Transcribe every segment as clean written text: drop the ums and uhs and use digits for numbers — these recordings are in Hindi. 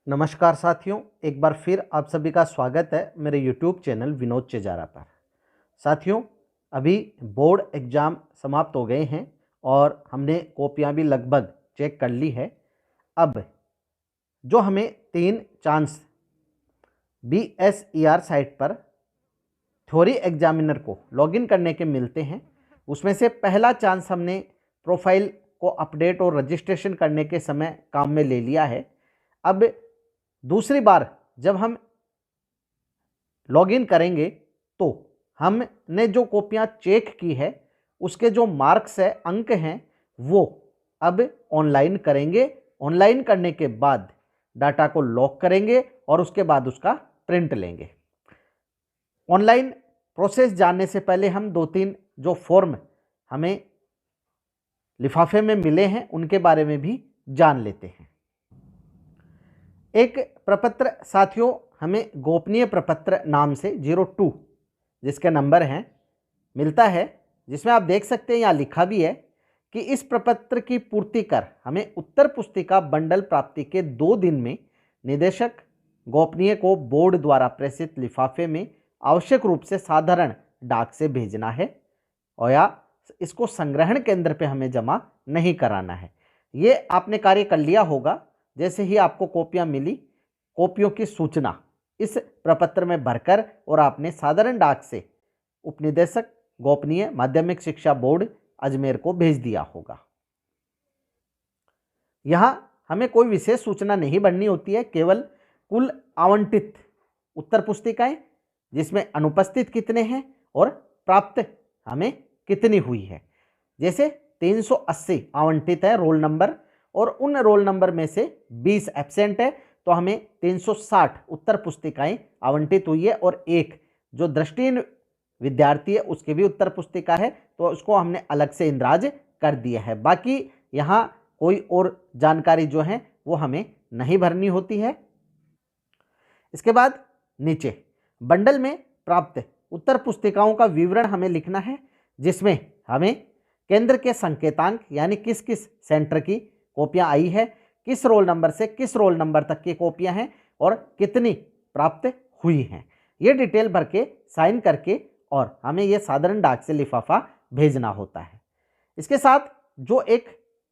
नमस्कार साथियों, एक बार फिर आप सभी का स्वागत है मेरे YouTube चैनल विनोद चेजारा पर। साथियों, अभी बोर्ड एग्ज़ाम समाप्त हो गए हैं और हमने कॉपियां भी लगभग चेक कर ली है। अब जो हमें 3 चांस BSER साइट पर थ्योरी एग्जामिनर को लॉगिन करने के मिलते हैं, उसमें से पहला चांस हमने प्रोफाइल को अपडेट और रजिस्ट्रेशन करने के समय काम में ले लिया है। अब दूसरी बार जब हम लॉगिन करेंगे तो हमने जो कॉपियां चेक की है उसके जो मार्क्स है, अंक हैं, वो अब ऑनलाइन करेंगे। ऑनलाइन करने के बाद डाटा को लॉक करेंगे और उसके बाद उसका प्रिंट लेंगे। ऑनलाइन प्रोसेस जानने से पहले हम 2-3 जो फॉर्म हमें लिफाफे में मिले हैं उनके बारे में भी जान लेते हैं। एक प्रपत्र साथियों हमें गोपनीय प्रपत्र नाम से 02 जिसके नंबर हैं मिलता है, जिसमें आप देख सकते हैं यहाँ लिखा भी है कि इस प्रपत्र की पूर्ति कर हमें उत्तर पुस्तिका बंडल प्राप्ति के 2 दिन में निदेशक गोपनीय को बोर्ड द्वारा प्रेषित लिफाफे में आवश्यक रूप से साधारण डाक से भेजना है और या इसको संग्रहण केंद्र पे हमें जमा नहीं कराना है। ये आपने कार्य कर लिया होगा। जैसे ही आपको कॉपियां मिली, कॉपियों की सूचना इस प्रपत्र में भरकर और आपने साधारण डाक से उपनिदेशक गोपनीय माध्यमिक शिक्षा बोर्ड अजमेर को भेज दिया होगा। यहां हमें कोई विशेष सूचना नहीं भरनी होती है, केवल कुल आवंटित उत्तर पुस्तिकाएं जिसमें अनुपस्थित कितने हैं और प्राप्त हमें कितनी हुई है। जैसे 380 आवंटित है रोल नंबर और उन रोल नंबर में से 20 एब्सेंट है, तो हमें 360 उत्तर पुस्तिकाएं आवंटित हुई है और एक जो दृष्टिहीन विद्यार्थी है उसकी भी उत्तर पुस्तिका है, तो उसको हमने अलग से इंद्राज कर दिया है। बाकी यहाँ कोई और जानकारी जो है वो हमें नहीं भरनी होती है। इसके बाद नीचे बंडल में प्राप्त उत्तर पुस्तिकाओं का विवरण हमें लिखना है, जिसमें हमें केंद्र के संकेतांक यानी किस किस सेंटर की कॉपियां आई है, किस रोल नंबर से किस रोल नंबर तक की कॉपियां हैं और कितनी प्राप्त हुई हैं, ये डिटेल भर के साइन करके और हमें ये साधारण डाक से लिफाफा भेजना होता है। इसके साथ जो एक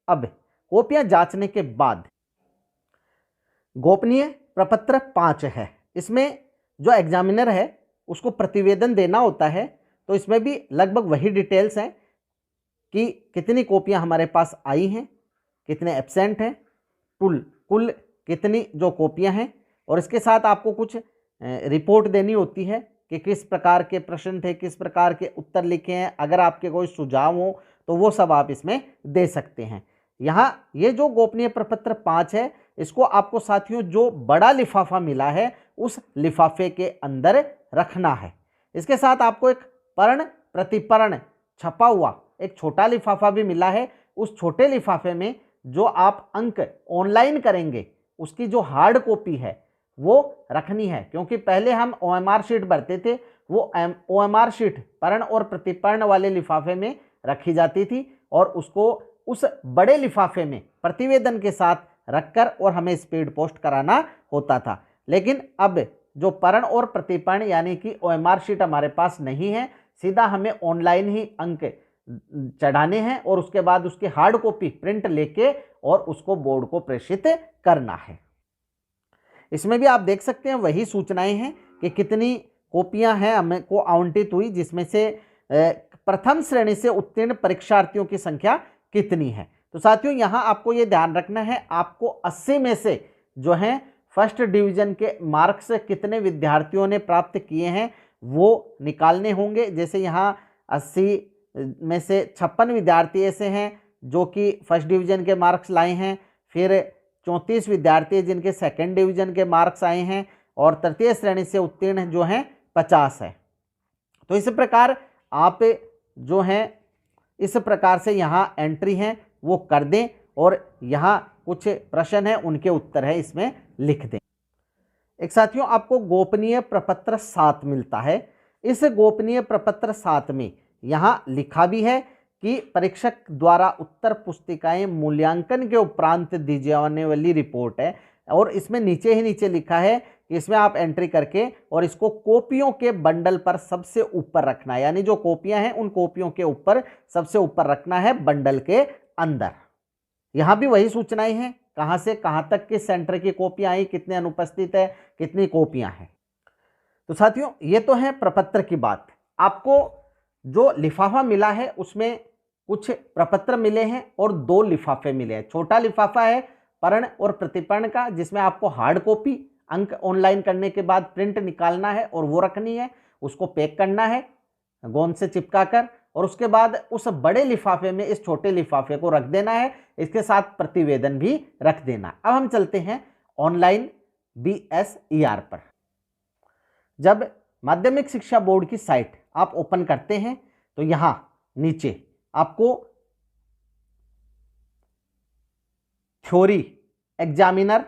अब कॉपियां जांचने के बाद गोपनीय प्रपत्र 5 है, इसमें जो एग्जामिनर है उसको प्रतिवेदन देना होता है, तो इसमें भी लगभग वही डिटेल्स हैं कि कितनी कॉपियां हमारे पास आई हैं, कितने एब्सेंट हैं, कुल कितनी जो कॉपियां हैं, और इसके साथ आपको कुछ रिपोर्ट देनी होती है कि किस प्रकार के प्रश्न थे, किस प्रकार के उत्तर लिखे हैं। अगर आपके कोई सुझाव हो तो वो सब आप इसमें दे सकते हैं। यहाँ ये जो गोपनीय प्रपत्र 5 है, इसको आपको साथियों जो बड़ा लिफाफा मिला है उस लिफाफे के अंदर रखना है। इसके साथ आपको एक पर्ण प्रतिपर्ण छपा हुआ एक छोटा लिफाफा भी मिला है। उस छोटे लिफाफे में जो आप अंक ऑनलाइन करेंगे उसकी जो हार्ड कॉपी है वो रखनी है, क्योंकि पहले हम OMR शीट भरते थे, वो OMR शीट पर्ण और प्रतिपर्ण वाले लिफाफे में रखी जाती थी और उसको उस बड़े लिफाफे में प्रतिवेदन के साथ रखकर और हमें स्पीड पोस्ट कराना होता था। लेकिन अब जो पर्ण और प्रतिपर्ण यानी कि OMR शीट हमारे पास नहीं है, सीधा हमें ऑनलाइन ही अंक चढ़ाने हैं और उसके बाद उसकी हार्ड कॉपी प्रिंट लेके और उसको बोर्ड को प्रेषित करना है। इसमें भी आप देख सकते हैं वही सूचनाएं हैं कि कितनी कॉपियां हैं हमें को आवंटित हुई, जिसमें से प्रथम श्रेणी से उत्तीर्ण परीक्षार्थियों की संख्या कितनी है। तो साथियों यहाँ आपको ये ध्यान रखना है, आपको 80 में से जो है फर्स्ट डिवीजन के मार्क्स कितने विद्यार्थियों ने प्राप्त किए हैं वो निकालने होंगे। जैसे यहाँ 80 में से 56 विद्यार्थी ऐसे हैं जो कि फर्स्ट डिवीजन के मार्क्स लाए हैं, फिर 34 विद्यार्थी जिनके सेकंड डिवीजन के मार्क्स आए हैं और तृतीय श्रेणी से उत्तीर्ण जो हैं 50 है। तो इस प्रकार आप जो हैं इस प्रकार से यहाँ एंट्री हैं वो कर दें और यहाँ कुछ प्रश्न हैं उनके उत्तर है इसमें लिख दें। एक साथियों आपको गोपनीय प्रपत्र 7 मिलता है। इस गोपनीय प्रपत्र 7 में यहाँ लिखा भी है कि परीक्षक द्वारा उत्तर पुस्तिकाएं मूल्यांकन के उपरांत दी जाने वाली रिपोर्ट है, और इसमें नीचे ही नीचे लिखा है कि इसमें आप एंट्री करके और इसको कॉपियों के बंडल पर सबसे ऊपर रखना है, यानी जो कॉपियां हैं उन कॉपियों के ऊपर सबसे ऊपर रखना है बंडल के अंदर। यहाँ भी वही सूचनाएं हैं, कहाँ से कहाँ तक किस सेंटर की कॉपियां आई, कितने अनुपस्थित है, कितनी कॉपियां हैं। तो साथियों ये तो है प्रपत्र की बात। आपको जो लिफाफा मिला है उसमें कुछ प्रपत्र मिले हैं और 2 लिफाफे मिले हैं। छोटा लिफाफा है पर्ण और प्रतिपर्ण का, जिसमें आपको हार्ड कॉपी अंक ऑनलाइन करने के बाद प्रिंट निकालना है और वो रखनी है, उसको पैक करना है गोंद से चिपका कर, और उसके बाद उस बड़े लिफाफे में इस छोटे लिफाफे को रख देना है, इसके साथ प्रतिवेदन भी रख देना। अब हम चलते हैं ऑनलाइन BSER पर। जब माध्यमिक शिक्षा बोर्ड की साइट आप ओपन करते हैं तो यहाँ नीचे आपको theory examiner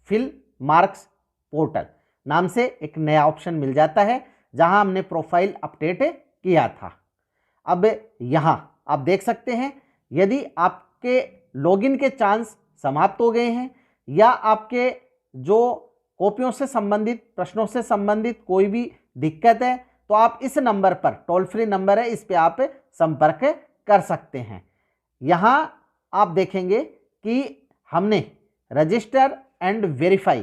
fill marks portal नाम से एक नया ऑप्शन मिल जाता है, जहां हमने प्रोफाइल अपडेट किया था। अब यहां आप देख सकते हैं, यदि आपके लॉगिन के चांस समाप्त हो गए हैं या आपके जो कॉपियों से संबंधित प्रश्नों से संबंधित कोई भी दिक्कत है, तो आप इस नंबर पर, टोल फ्री नंबर है, इस पे आप संपर्क कर सकते हैं। यहां आप देखेंगे कि हमने रजिस्टर एंड वेरीफाई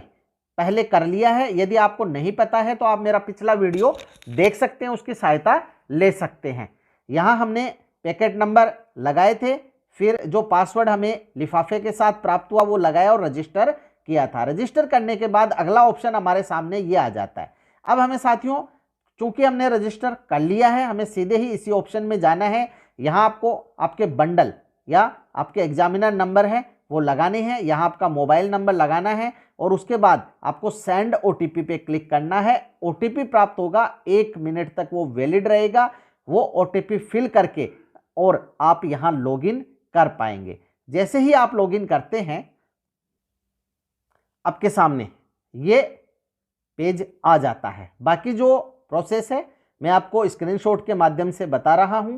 पहले कर लिया है। यदि आपको नहीं पता है तो आप मेरा पिछला वीडियो देख सकते हैं, उसकी सहायता ले सकते हैं। यहाँ हमने पैकेट नंबर लगाए थे, फिर जो पासवर्ड हमें लिफाफे के साथ प्राप्त हुआ वो लगाया और रजिस्टर किया था। रजिस्टर करने के बाद अगला ऑप्शन हमारे सामने ये आ जाता है। अब हमें साथियों, चूंकि हमने रजिस्टर कर लिया है, हमें सीधे ही इसी ऑप्शन में जाना है। यहाँ आपको आपके बंडल या आपके एग्जामिनर नंबर है वो लगाने हैं, यहाँ आपका मोबाइल नंबर लगाना है और उसके बाद आपको सेंड OTP पे क्लिक करना है। OTP प्राप्त होगा, 1 मिनट तक वो वैलिड रहेगा। वो OTP फिल करके और आप यहाँ लॉगिन कर पाएंगे। जैसे ही आप लॉगिन करते हैं, आपके सामने ये पेज आ जाता है। बाकी जो प्रोसेस है मैं आपको स्क्रीनशॉट के माध्यम से बता रहा हूं।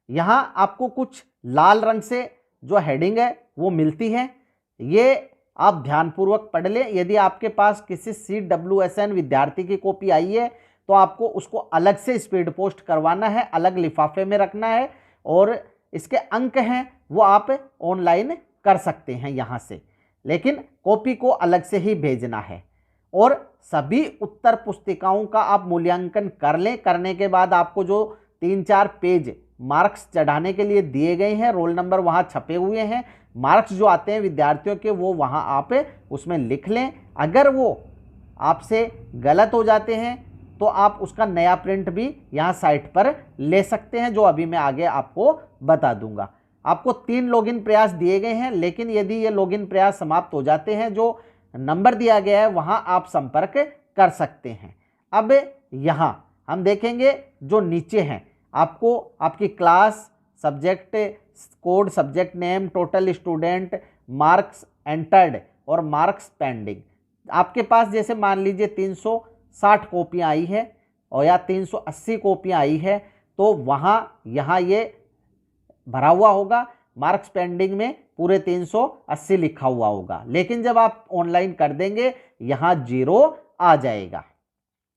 यहाँ आपको कुछ लाल रंग से जो हेडिंग है वो मिलती है, ये आप ध्यानपूर्वक पढ़ लें। यदि आपके पास किसी CWSN विद्यार्थी की कॉपी आई है तो आपको उसको अलग से स्पीड पोस्ट करवाना है, अलग लिफाफे में रखना है, और इसके अंक हैं वो आप ऑनलाइन कर सकते हैं यहाँ से, लेकिन कॉपी को अलग से ही भेजना है। और सभी उत्तर पुस्तिकाओं का आप मूल्यांकन कर लें। करने के बाद आपको जो 3-4 पेज मार्क्स चढ़ाने के लिए दिए गए हैं, रोल नंबर वहाँ छपे हुए हैं, मार्क्स जो आते हैं विद्यार्थियों के वो वहाँ आप उसमें लिख लें। अगर वो आपसे गलत हो जाते हैं तो आप उसका नया प्रिंट भी यहाँ साइट पर ले सकते हैं, जो अभी मैं आगे आपको बता दूंगा। आपको 3 लॉगिन प्रयास दिए गए हैं, लेकिन यदि ये लॉगिन प्रयास समाप्त हो जाते हैं, जो नंबर दिया गया है वहाँ आप संपर्क कर सकते हैं। अब यहाँ हम देखेंगे जो नीचे हैं, आपको आपकी class, subject code, subject name, total student, marks entered और मार्क्स पेंडिंग। आपके पास जैसे मान लीजिए 360 कॉपियाँ आई है और या 380 कॉपियाँ आई है, तो वहाँ यहाँ ये भरा हुआ होगा, मार्क्स पेंडिंग में पूरे 380 लिखा हुआ होगा। लेकिन जब आप ऑनलाइन कर देंगे यहाँ 0 आ जाएगा,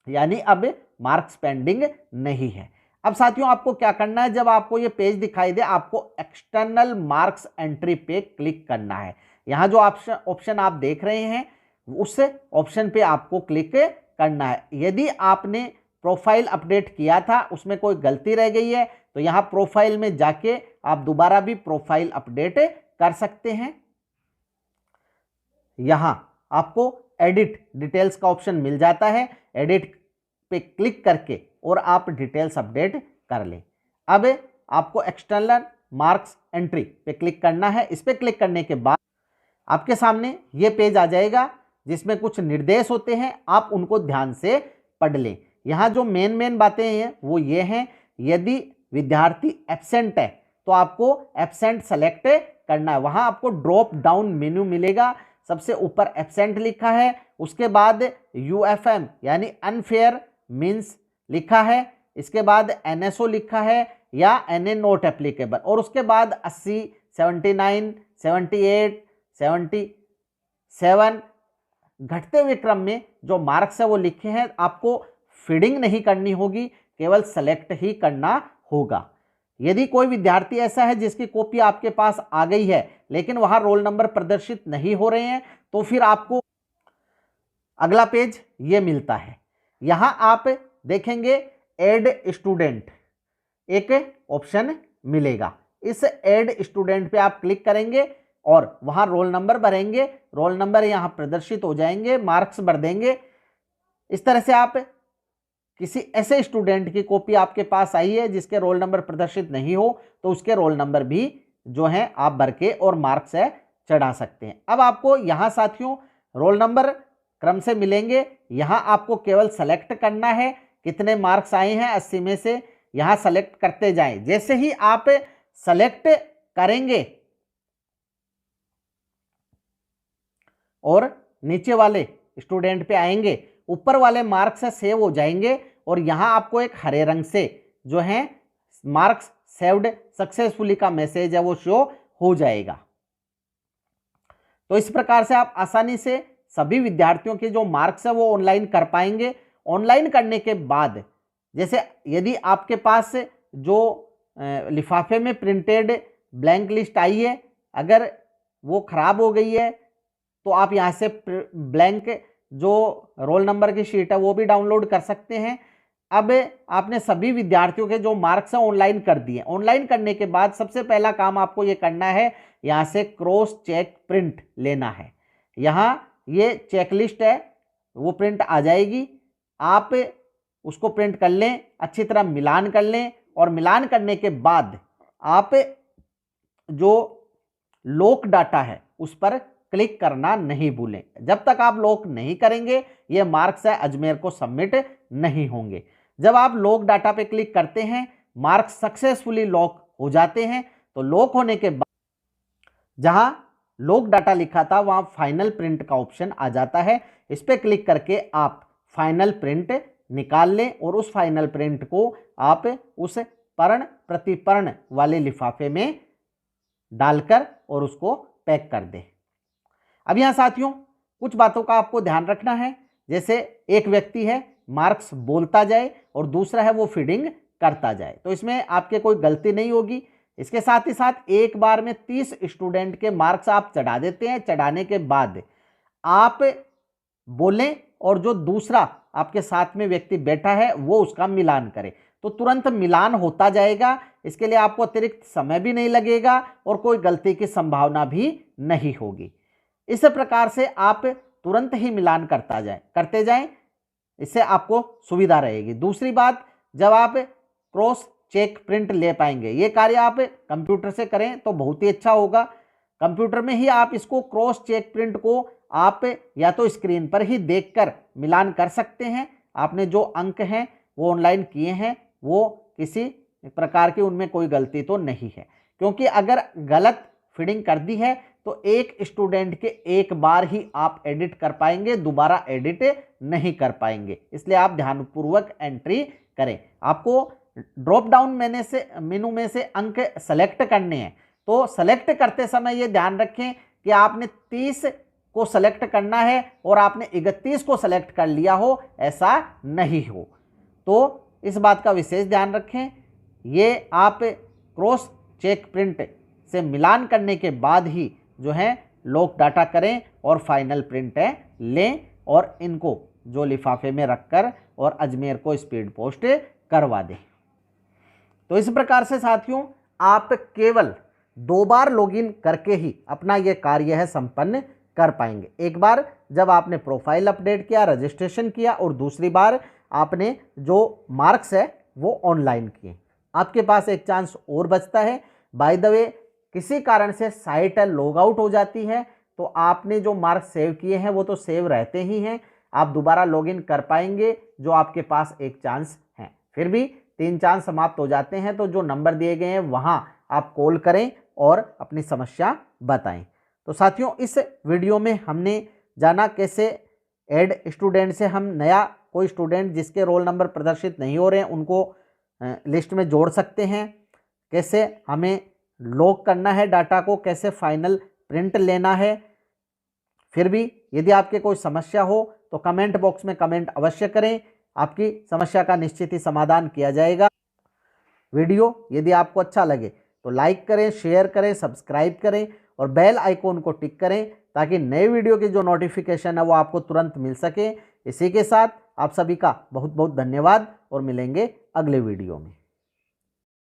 यानी अब मार्क्स पेंडिंग नहीं है। अब साथियों आपको क्या करना है, जब आपको ये पेज दिखाई दे, आपको एक्सटर्नल मार्क्स एंट्री पे क्लिक करना है। यहाँ जो ऑप्शन आप देख रहे हैं उस ऑप्शन पे आपको क्लिक करना है। यदि आपने प्रोफाइल अपडेट किया था, उसमें कोई गलती रह गई है, तो यहाँ प्रोफाइल में जाके आप दोबारा भी प्रोफाइल अपडेट कर सकते हैं। यहाँ आपको एडिट डिटेल्स का ऑप्शन मिल जाता है, एडिट पे क्लिक करके और आप डिटेल्स अपडेट कर लें। अब आपको एक्सटर्नल मार्क्स एंट्री पे क्लिक करना है। इस पे क्लिक करने के बाद आपके सामने ये पेज आ जाएगा, जिसमें कुछ निर्देश होते हैं, आप उनको ध्यान से पढ़ लें। यहाँ जो मेन बातें हैं वो ये हैं, यदि विद्यार्थी एब्सेंट है तो आपको एब्सेंट सेलेक्ट करना है। वहाँ आपको ड्रॉप डाउन मेन्यू मिलेगा, सबसे ऊपर एब्सेंट लिखा है, उसके बाद UFM यानी अनफेयर मीन्स लिखा है, इसके बाद NSO लिखा है या NA नॉट एप्लीकेबल, और उसके बाद 80, 79, 78, 77 घटते हुए क्रम में जो मार्क्स है वो लिखे हैं। आपको फीडिंग नहीं करनी होगी, केवल सेलेक्ट ही करना होगा। यदि कोई विद्यार्थी ऐसा है जिसकी कॉपी आपके पास आ गई है लेकिन वहां रोल नंबर प्रदर्शित नहीं हो रहे हैं, तो फिर आपको अगला पेज ये मिलता है। यहां आप देखेंगे ऐड स्टूडेंट, एक ऑप्शन मिलेगा। इस ऐड स्टूडेंट पे आप क्लिक करेंगे और वहां रोल नंबर भरेंगे, रोल नंबर यहां प्रदर्शित हो जाएंगे, मार्क्स भर देंगे। इस तरह से आप किसी ऐसे स्टूडेंट की कॉपी आपके पास आई है जिसके रोल नंबर प्रदर्शित नहीं हो, तो उसके रोल नंबर भी जो है आप भर के और मार्क्स है चढ़ा सकते हैं। अब आपको यहाँ साथियों रोल नंबर क्रम से मिलेंगे। यहाँ आपको केवल सेलेक्ट करना है कितने मार्क्स आए हैं 80 में से, यहाँ सेलेक्ट करते जाएं। जैसे ही आप सेलेक्ट करेंगे और नीचे वाले स्टूडेंट पे आएंगे, ऊपर वाले मार्क्स सेव हो जाएंगे और यहां आपको एक हरे रंग से जो है मार्क्स सेव्ड सक्सेसफुली का मैसेज है वो शो हो जाएगा। तो इस प्रकार से आप आसानी से सभी विद्यार्थियों के जो मार्क्स है वो ऑनलाइन कर पाएंगे। ऑनलाइन करने के बाद जैसे यदि आपके पास जो लिफाफे में प्रिंटेड ब्लैंक लिस्ट आई है, अगर वो खराब हो गई है तो आप यहाँ से ब्लैंक जो रोल नंबर की शीट है वो भी डाउनलोड कर सकते हैं। अब आपने सभी विद्यार्थियों के जो मार्क्स हैं ऑनलाइन कर दिए। ऑनलाइन करने के बाद सबसे पहला काम आपको ये करना है, यहाँ से क्रॉस चेक प्रिंट लेना है। यहाँ ये चेकलिस्ट है वो प्रिंट आ जाएगी, आप उसको प्रिंट कर लें, अच्छी तरह मिलान कर लें और मिलान करने के बाद आप जो लॉक डाटा है उस पर क्लिक करना नहीं भूलें। जब तक आप लॉक नहीं करेंगे ये मार्क्स है अजमेर को सबमिट नहीं होंगे। जब आप लॉक डाटा पे क्लिक करते हैं, मार्क्स सक्सेसफुली लॉक हो जाते हैं। तो लॉक होने के बाद जहां लॉक डाटा लिखा था वहां फाइनल प्रिंट का ऑप्शन आ जाता है। इस पर क्लिक करके आप फाइनल प्रिंट निकाल लें और उस फाइनल प्रिंट को आप उस पर्ण प्रतिपर्ण वाले लिफाफे में डालकर और उसको पैक कर दें। अब यहाँ साथियों कुछ बातों का आपको ध्यान रखना है। जैसे एक व्यक्ति है मार्क्स बोलता जाए और दूसरा है वो फीडिंग करता जाए, तो इसमें आपके कोई गलती नहीं होगी। इसके साथ ही साथ एक बार में 30 स्टूडेंट के मार्क्स आप चढ़ा देते हैं। चढ़ाने के बाद आप बोलें और जो दूसरा आपके साथ में व्यक्ति बैठा है वो उसका मिलान करे, तो तुरंत मिलान होता जाएगा। इसके लिए आपको अतिरिक्त समय भी नहीं लगेगा और कोई गलती की संभावना भी नहीं होगी। इस प्रकार से आप तुरंत ही मिलान करते जाएं, इससे आपको सुविधा रहेगी। दूसरी बात, जब आप क्रॉस चेक प्रिंट ले पाएंगे, ये कार्य आप कंप्यूटर से करें तो बहुत ही अच्छा होगा। कंप्यूटर में ही आप इसको क्रॉस चेक प्रिंट को आप या तो स्क्रीन पर ही देखकर मिलान कर सकते हैं। आपने जो अंक हैं वो ऑनलाइन किए हैं, वो किसी प्रकार की उनमें कोई गलती तो नहीं है, क्योंकि अगर गलत फीडिंग कर दी है तो एक स्टूडेंट के एक बार ही आप एडिट कर पाएंगे, दोबारा एडिट नहीं कर पाएंगे। इसलिए आप ध्यानपूर्वक एंट्री करें। आपको ड्रॉप डाउन मेनू में से अंक सेलेक्ट करने हैं, तो सेलेक्ट करते समय ये ध्यान रखें कि आपने 30 को सेलेक्ट करना है और आपने 31 को सेलेक्ट कर लिया हो, ऐसा नहीं हो। तो इस बात का विशेष ध्यान रखें। ये आप क्रॉस चेक प्रिंट से मिलान करने के बाद ही जो है लॉक डाटा करें और फाइनल प्रिंट लें और इनको जो लिफाफे में रखकर और अजमेर को स्पीड पोस्ट करवा दें। तो इस प्रकार से साथियों आप केवल 2 बार लॉगिन करके ही अपना ये कार्य है संपन्न कर पाएंगे। एक बार जब आपने प्रोफाइल अपडेट किया, रजिस्ट्रेशन किया, और दूसरी बार आपने जो मार्क्स है वो ऑनलाइन किए। आपके पास एक चांस और बचता है। बाय द वे, किसी कारण से साइट लॉग आउट हो जाती है तो आपने जो मार्क्स सेव किए हैं वो तो सेव रहते ही हैं, आप दोबारा लॉगिन कर पाएंगे जो आपके पास एक चांस है। फिर भी 3 चांस समाप्त हो जाते हैं, तो जो नंबर दिए गए हैं वहां आप कॉल करें और अपनी समस्या बताएं। तो साथियों इस वीडियो में हमने जाना कैसे ऐड स्टूडेंट से हम नया कोई स्टूडेंट जिसके रोल नंबर प्रदर्शित नहीं हो रहे हैं उनको लिस्ट में जोड़ सकते हैं, कैसे हमें लॉक करना है डाटा को, कैसे फाइनल प्रिंट लेना है। फिर भी यदि आपके कोई समस्या हो तो कमेंट बॉक्स में कमेंट अवश्य करें, आपकी समस्या का निश्चित ही समाधान किया जाएगा। वीडियो यदि आपको अच्छा लगे तो लाइक करें, शेयर करें, सब्सक्राइब करें और बेल आइकॉन को टिक करें ताकि नए वीडियो की जो नोटिफिकेशन है वो आपको तुरंत मिल सके। इसी के साथ आप सभी का बहुत बहुत धन्यवाद और मिलेंगे अगले वीडियो में।